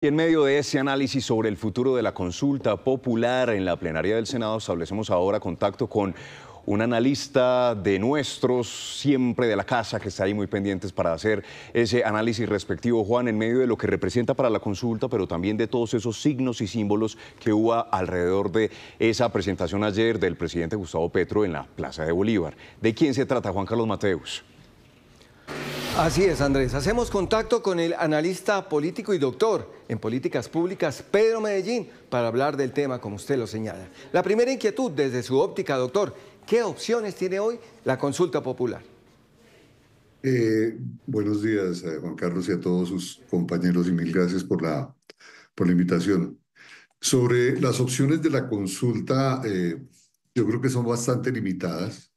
Y en medio de ese análisis sobre el futuro de la consulta popular en la plenaria del Senado, establecemos ahora contacto con un analista de nuestros, siempre de la casa, que está ahí muy pendientes para hacer ese análisis respectivo. Juan, en medio de lo que representa para la consulta, pero también de todos esos signos y símbolos que hubo alrededor de esa presentación ayer del presidente Gustavo Petro en la Plaza de Bolívar. ¿De quién se trata, Juan Carlos Mateus? Así es, Andrés. Hacemos contacto con el analista político y doctor en políticas públicas, Pedro Medellín, para hablar del tema, como usted lo señala. La primera inquietud, desde su óptica, doctor, ¿qué opciones tiene hoy la consulta popular? Buenos días, Juan Carlos, y a todos sus compañeros, y mil gracias por la invitación. Sobre las opciones de la consulta, yo creo que son bastante limitadas.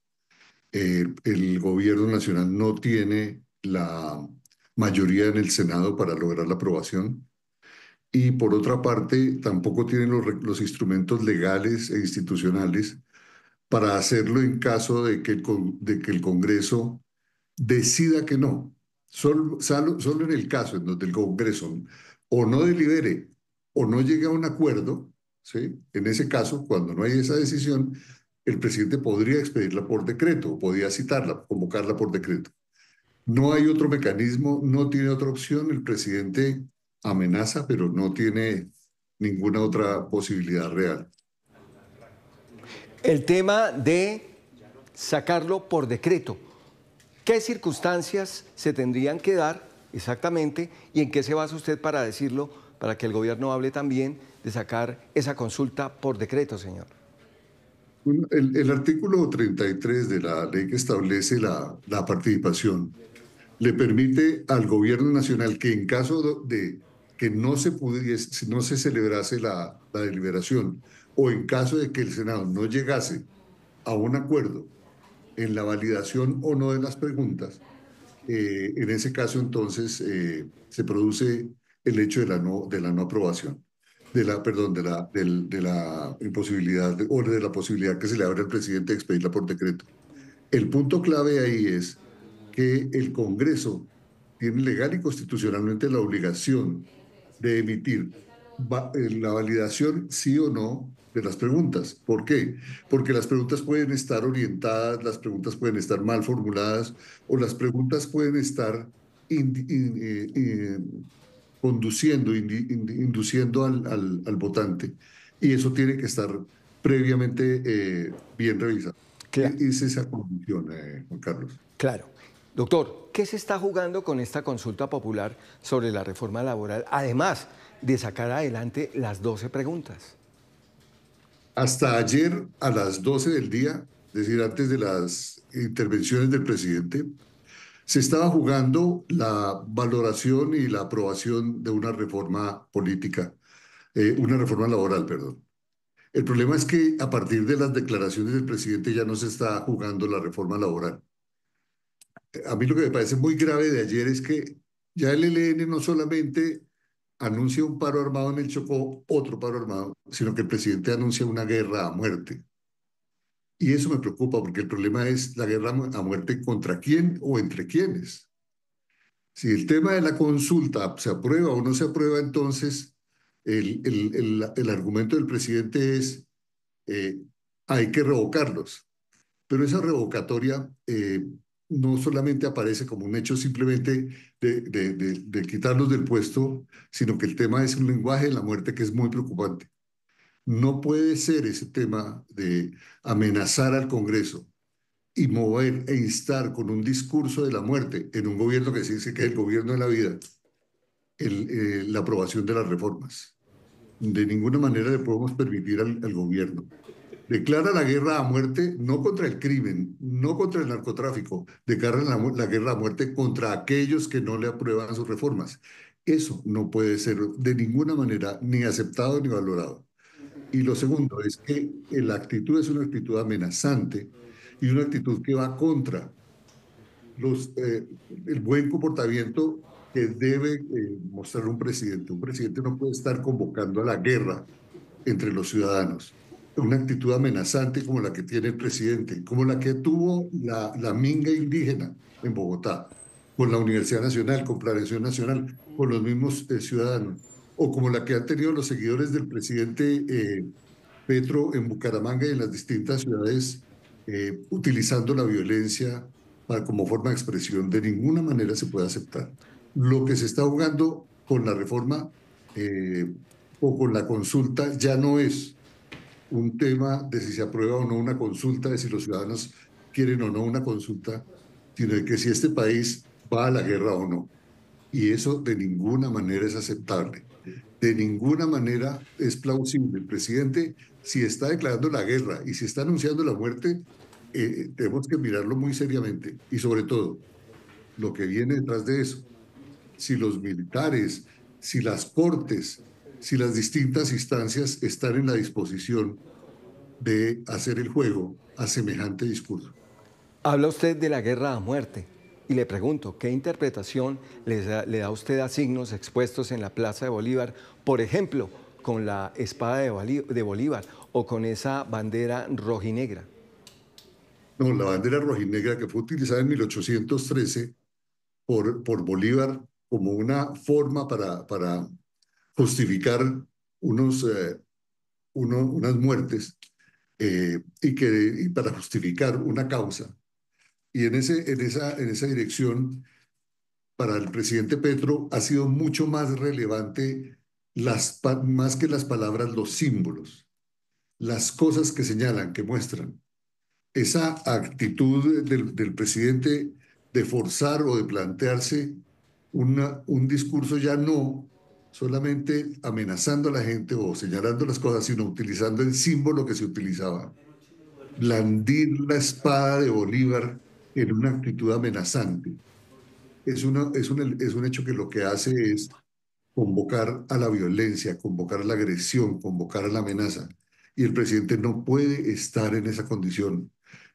El gobierno nacional no tiene la mayoría en el Senado para lograr la aprobación y por otra parte tampoco tienen los instrumentos legales e institucionales para hacerlo en caso de que de que el Congreso decida que no. Solo en el caso en donde el Congreso o no delibere o no llegue a un acuerdo, ¿sí? En ese caso, cuando no hay esa decisión, el presidente podría expedirla por decreto, podría citarla, convocarla por decreto. No hay otro mecanismo, no tiene otra opción. El presidente amenaza, pero no tiene ninguna otra posibilidad real. El tema de sacarlo por decreto. ¿Qué circunstancias se tendrían que dar exactamente y en qué se basa usted para decirlo, para que el gobierno hable también de sacar esa consulta por decreto, señor? El artículo 33 de la ley que establece la participación le permite al gobierno nacional que en caso de que no se pudiese, no se celebrase la deliberación o en caso de que el Senado no llegase a un acuerdo en la validación o no de las preguntas, en ese caso entonces se produce el hecho de la no aprobación, perdón, de la imposibilidad o de la posibilidad que se le abre al presidente de expedirla por decreto. El punto clave ahí es que el Congreso tiene legal y constitucionalmente la obligación de emitir la validación sí o no de las preguntas. ¿Por qué? Porque las preguntas pueden estar orientadas, las preguntas pueden estar mal formuladas o las preguntas pueden estar conduciendo, induciendo al votante. Y eso tiene que estar previamente bien revisado. Claro. Es esa condición, Juan Carlos. Claro. Doctor, ¿qué se está jugando con esta consulta popular sobre la reforma laboral, además de sacar adelante las 12 preguntas? Hasta ayer a las 12 del día, es decir, antes de las intervenciones del presidente, se estaba jugando la valoración y la aprobación de una reforma política, una reforma laboral, perdón. El problema es que a partir de las declaraciones del presidente ya no se está jugando la reforma laboral. A mí lo que me parece muy grave de ayer es que ya el ELN no solamente anuncia un paro armado en el Chocó, otro paro armado, sino que el presidente anuncia una guerra a muerte. Y eso me preocupa porque el problema es la guerra a muerte contra quién o entre quiénes. Si el tema de la consulta se aprueba o no se aprueba, entonces el argumento del presidente es hay que revocarlos. Pero esa revocatoria no solamente aparece como un hecho simplemente de quitarlos del puesto, sino que el tema es un lenguaje de la muerte que es muy preocupante. No puede ser ese tema de amenazar al Congreso y mover e instar con un discurso de la muerte en un gobierno que se dice que es el gobierno de la vida, la aprobación de las reformas. De ninguna manera le podemos permitir al gobierno. Declara la guerra a muerte no contra el crimen, no contra el narcotráfico, declara la guerra a muerte contra aquellos que no le aprueban sus reformas. Eso no puede ser de ninguna manera ni aceptado ni valorado. Y lo segundo es que la actitud es una actitud amenazante y una actitud que va contra el buen comportamiento que debe mostrar un presidente. Un presidente no puede estar convocando a la guerra entre los ciudadanos. Una actitud amenazante como la que tiene el presidente, como la que tuvo la minga indígena en Bogotá, con la Universidad Nacional, con Planeación Nacional, con los mismos ciudadanos. o como la que han tenido los seguidores del presidente Petro en Bucaramanga y en las distintas ciudades, utilizando la violencia como forma de expresión, de ninguna manera se puede aceptar. Lo que se está jugando con la reforma o con la consulta ya no es un tema de si se aprueba o no una consulta, de si los ciudadanos quieren o no una consulta, sino de que si este país va a la guerra o no. Y eso de ninguna manera es aceptable. De ninguna manera es plausible. El presidente, si está declarando la guerra y si está anunciando la muerte, tenemos que mirarlo muy seriamente. Y sobre todo, lo que viene detrás de eso. Si los militares, si las cortes, si las distintas instancias están en la disposición de hacer el juego a semejante discurso. Habla usted de la guerra a muerte y le pregunto, ¿qué interpretación le da usted a signos expuestos en la Plaza de Bolívar, por ejemplo, con la espada de Bolívar o con esa bandera rojinegra? No, la bandera rojinegra que fue utilizada en 1813 por Bolívar como una forma para justificar unas muertes y para justificar una causa. Y en esa dirección, para el presidente Petro ha sido mucho más relevante, más que las palabras, los símbolos, las cosas que señalan, que muestran. Esa actitud del presidente de forzar o de plantearse un discurso ya no solamente amenazando a la gente o señalando las cosas, sino utilizando el símbolo que se utilizaba. Blandir la espada de Bolívar en una actitud amenazante. Es un hecho que lo que hace es convocar a la violencia, convocar a la agresión, convocar a la amenaza. Y el presidente no puede estar en esa condición.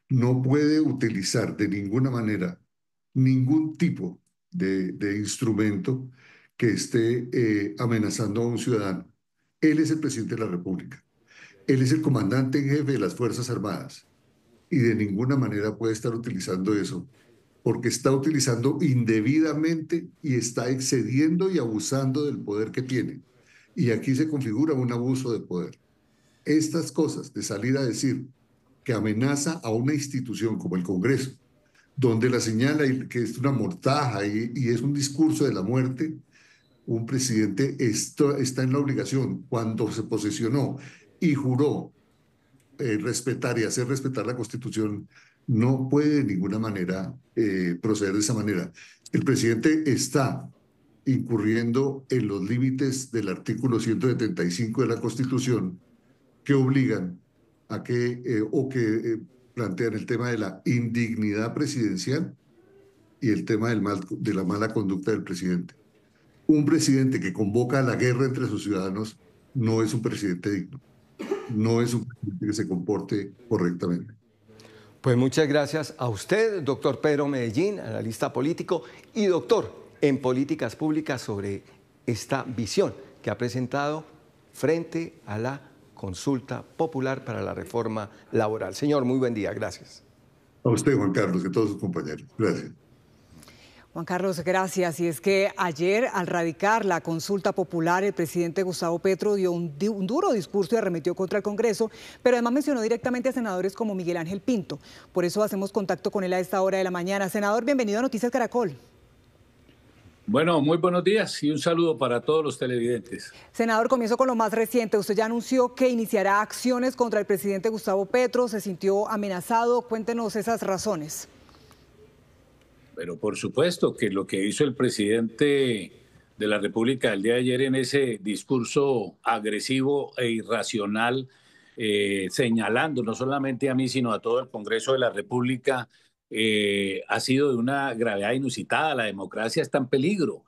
No puede utilizar de ninguna manera ningún tipo de instrumento que esté amenazando a un ciudadano. Él es el presidente de la República. Él es el comandante en jefe de las Fuerzas Armadas y de ninguna manera puede estar utilizando eso porque está utilizando indebidamente y está excediendo y abusando del poder que tiene. Y aquí se configura un abuso de poder. Estas cosas de salir a decir que amenaza a una institución como el Congreso, donde la señala que es una mortaja y es un discurso de la muerte, un presidente está en la obligación, cuando se posesionó y juró respetar y hacer respetar la Constitución, no puede de ninguna manera proceder de esa manera. El presidente está incurriendo en los límites del artículo 175 de la Constitución que obligan a que plantean el tema de la indignidad presidencial y el tema de la mala conducta del presidente. Un presidente que convoca a la guerra entre sus ciudadanos no es un presidente digno, no es un presidente que se comporte correctamente. Pues muchas gracias a usted, doctor Pedro Medellín, analista político y doctor en políticas públicas, sobre esta visión que ha presentado frente a la consulta popular para la reforma laboral. Señor, muy buen día, gracias. A usted, Juan Carlos, y a todos sus compañeros. Gracias. Juan Carlos, gracias. Y es que ayer, al radicar la consulta popular, el presidente Gustavo Petro dio un duro discurso y arremetió contra el Congreso, pero además mencionó directamente a senadores como Miguel Ángel Pinto. Por eso hacemos contacto con él a esta hora de la mañana. Senador, bienvenido a Noticias Caracol. Bueno, muy buenos días y un saludo para todos los televidentes. Senador, comienzo con lo más reciente. Usted ya anunció que iniciará acciones contra el presidente Gustavo Petro. ¿Se sintió amenazado? Cuéntenos esas razones. Pero por supuesto que lo que hizo el presidente de la República el día de ayer en ese discurso agresivo e irracional, señalando no solamente a mí, sino a todo el Congreso de la República, ha sido de una gravedad inusitada. La democracia está en peligro.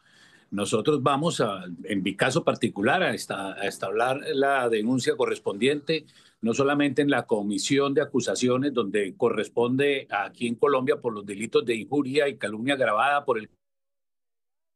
Nosotros vamos en mi caso particular, a establecer la denuncia correspondiente, no solamente en la comisión de acusaciones, donde corresponde aquí en Colombia por los delitos de injuria y calumnia agravada por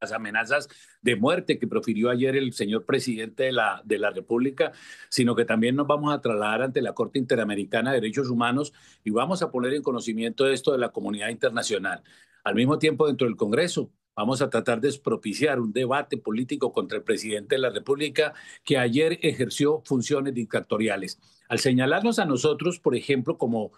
las amenazas de muerte que profirió ayer el señor presidente de la República, sino que también nos vamos a trasladar ante la Corte Interamericana de Derechos Humanos y vamos a poner en conocimiento de esto de la comunidad internacional. Al mismo tiempo, dentro del Congreso, vamos a tratar de propiciar un debate político contra el presidente de la República que ayer ejerció funciones dictatoriales. Al señalarnos a nosotros, por ejemplo, como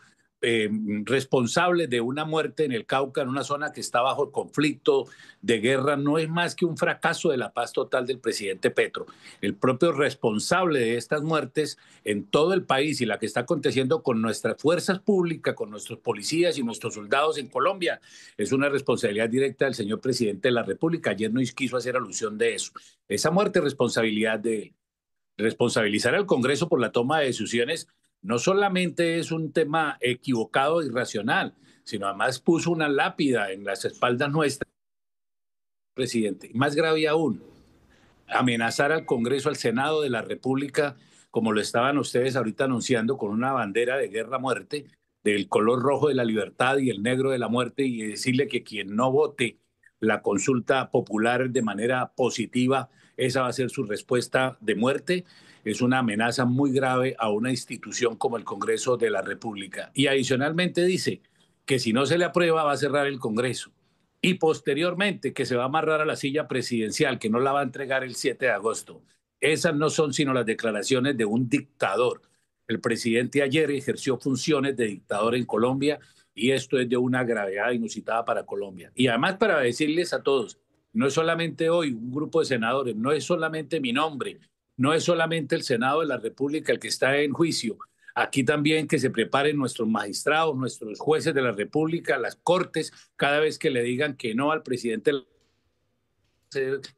responsables de una muerte en el Cauca, en una zona que está bajo conflicto de guerra, no es más que un fracaso de la paz total del presidente Petro. El propio responsable de estas muertes en todo el país y la que está aconteciendo con nuestras fuerzas públicas, con nuestros policías y nuestros soldados en Colombia, es una responsabilidad directa del señor presidente de la República. Ayer no quiso hacer alusión de eso. Esa muerte es responsabilidad de él. Responsabilizar al Congreso por la toma de decisiones no solamente es un tema equivocado e irracional, sino además puso una lápida en las espaldas nuestras, presidente. Más grave aún, amenazar al Congreso, al Senado de la República, como lo estaban ustedes ahorita anunciando, con una bandera de guerra-muerte, del color rojo de la libertad y el negro de la muerte, y decirle que quien no vote la consulta popular de manera positiva, esa va a ser su respuesta de muerte. Es una amenaza muy grave a una institución como el Congreso de la República. Y adicionalmente dice que si no se le aprueba va a cerrar el Congreso. Y posteriormente que se va a amarrar a la silla presidencial, que no la va a entregar el 7 de agosto. Esas no son sino las declaraciones de un dictador. El presidente ayer ejerció funciones de dictador en Colombia y esto es de una gravedad inusitada para Colombia. Y además para decirles a todos, no es solamente hoy un grupo de senadores, no es solamente mi nombre, no es solamente el Senado de la República el que está en juicio. Aquí también que se preparen nuestros magistrados, nuestros jueces de la República, las cortes, cada vez que le digan que no al presidente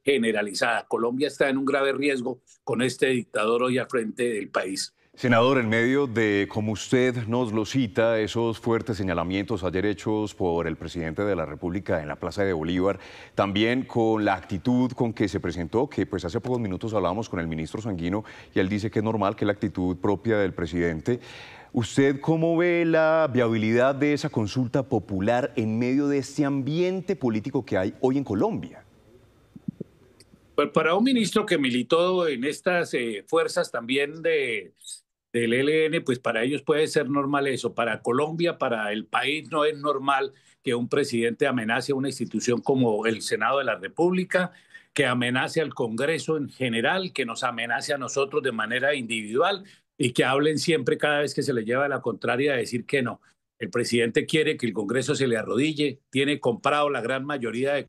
generalizada. Colombia está en un grave riesgo con este dictador hoy al frente del país. Senador, en medio de, como usted nos lo cita, esos fuertes señalamientos ayer hechos por el presidente de la República en la Plaza de Bolívar, también con la actitud con que se presentó, que pues hace pocos minutos hablábamos con el ministro Sanguino y él dice que es normal, que es la actitud propia del presidente. ¿Usted cómo ve la viabilidad de esa consulta popular en medio de este ambiente político que hay hoy en Colombia? Pues para un ministro que militó en estas fuerzas también del ELN, pues para ellos puede ser normal eso. Para Colombia, para el país, no es normal que un presidente amenace a una institución como el Senado de la República, que amenace al Congreso en general, que nos amenace a nosotros de manera individual y que hablen siempre cada vez que se le lleva la contraria a decir que no. El presidente quiere que el Congreso se le arrodille, tiene comprado la gran mayoría de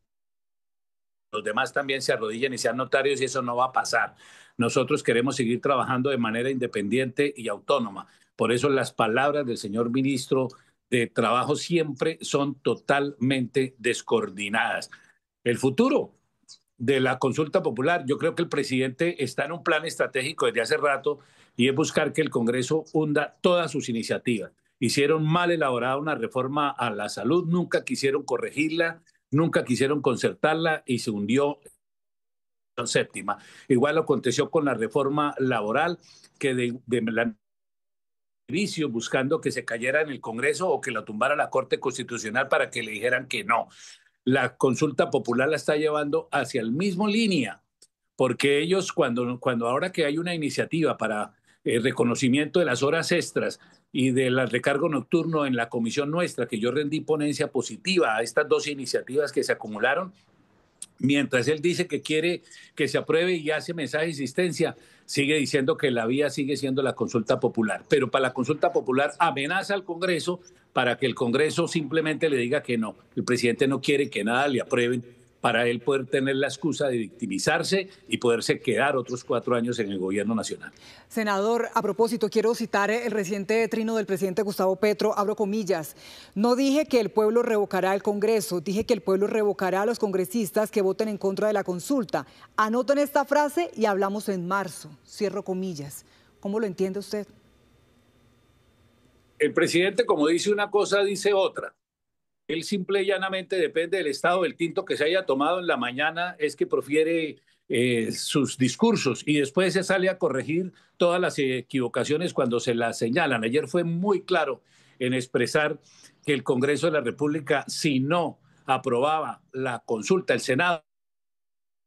los demás también se arrodillen y sean notarios y eso no va a pasar. Nosotros queremos seguir trabajando de manera independiente y autónoma. Por eso las palabras del señor ministro de Trabajo siempre son totalmente descoordinadas. El futuro de la consulta popular, yo creo que el presidente está en un plan estratégico desde hace rato y es buscar que el Congreso hunda todas sus iniciativas. Hicieron mal elaborada una reforma a la salud, nunca quisieron corregirla, nunca quisieron concertarla y se hundió en séptima. Igual aconteció con la reforma laboral, que de la inicio buscando que se cayera en el Congreso o que la tumbara la Corte Constitucional para que le dijeran que no. La consulta popular la está llevando hacia el mismo línea, porque ellos cuando ahora que hay una iniciativa para el reconocimiento de las horas extras y del recargo nocturno en la comisión nuestra, que yo rendí ponencia positiva a estas dos iniciativas que se acumularon, mientras él dice que quiere que se apruebe y hace mensaje de insistencia, sigue diciendo que la vía sigue siendo la consulta popular. Pero para la consulta popular amenaza al Congreso para que el Congreso simplemente le diga que no. El presidente no quiere que nada le aprueben para él poder tener la excusa de victimizarse y poderse quedar otros 4 años en el gobierno nacional. Senador, a propósito, quiero citar el reciente trino del presidente Gustavo Petro, abro comillas, no dije que el pueblo revocará el Congreso, dije que el pueblo revocará a los congresistas que voten en contra de la consulta. Anoten esta frase y hablamos en marzo, cierro comillas. ¿Cómo lo entiende usted? El presidente, como dice una cosa, dice otra. Él simple y llanamente depende del estado del tinto que se haya tomado en la mañana, es que profiere sus discursos y después se sale a corregir todas las equivocaciones cuando se las señalan. Ayer fue muy claro en expresar que el Congreso de la República, si no aprobaba la consulta, el Senado,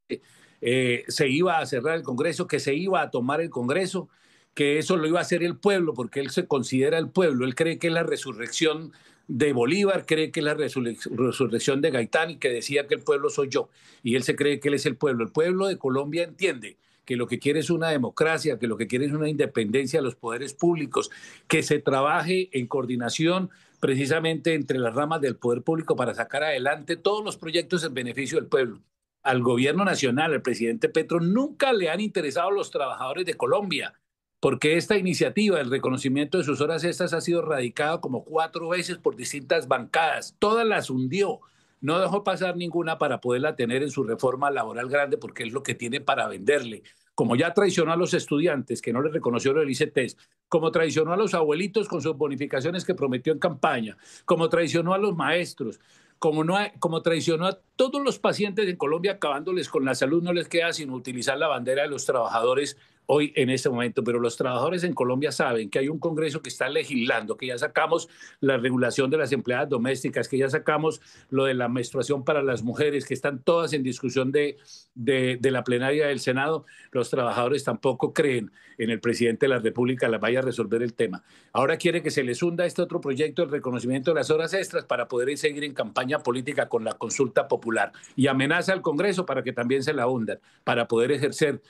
se iba a cerrar el Congreso, que se iba a tomar el Congreso, que eso lo iba a hacer el pueblo, porque él se considera el pueblo, él cree que es la resurrección de Bolívar, cree que es la resurrección de Gaitán y que decía que el pueblo soy yo. Y él se cree que él es el pueblo. El pueblo de Colombia entiende que lo que quiere es una democracia, que lo que quiere es una independencia de los poderes públicos, que se trabaje en coordinación precisamente entre las ramas del poder público para sacar adelante todos los proyectos en beneficio del pueblo. Al gobierno nacional, al presidente Petro, nunca le han interesado los trabajadores de Colombia, porque esta iniciativa, el reconocimiento de sus horas extras, ha sido radicada como 4 veces por distintas bancadas. Todas las hundió. No dejó pasar ninguna para poderla tener en su reforma laboral grande, porque es lo que tiene para venderle. Como ya traicionó a los estudiantes, que no le reconoció el ICETEX, como traicionó a los abuelitos con sus bonificaciones que prometió en campaña, como traicionó a los maestros, como traicionó a todos los pacientes en Colombia, acabándoles con la salud, no les queda sino utilizar la bandera de los trabajadores hoy en este momento. Pero los trabajadores en Colombia saben que hay un Congreso que está legislando, que ya sacamos la regulación de las empleadas domésticas, que ya sacamos lo de la menstruación para las mujeres, que están todas en discusión de la plenaria del Senado. Los trabajadores tampoco creen en el presidente de la República la vaya a resolver el tema. Ahora quiere que se les hunda este otro proyecto, el reconocimiento de las horas extras, para poder seguir en campaña política con la consulta popular, y amenaza al Congreso para que también se la hundan, para poder ejercer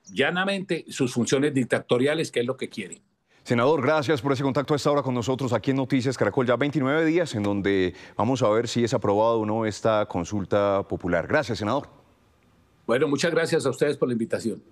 llanamente sus funciones dictatoriales, que es lo que quiere. Senador, gracias por ese contacto a esta hora con nosotros aquí en Noticias Caracol. Ya 29 días en donde vamos a ver si es aprobado o no esta consulta popular. Gracias, senador. Bueno, muchas gracias a ustedes por la invitación.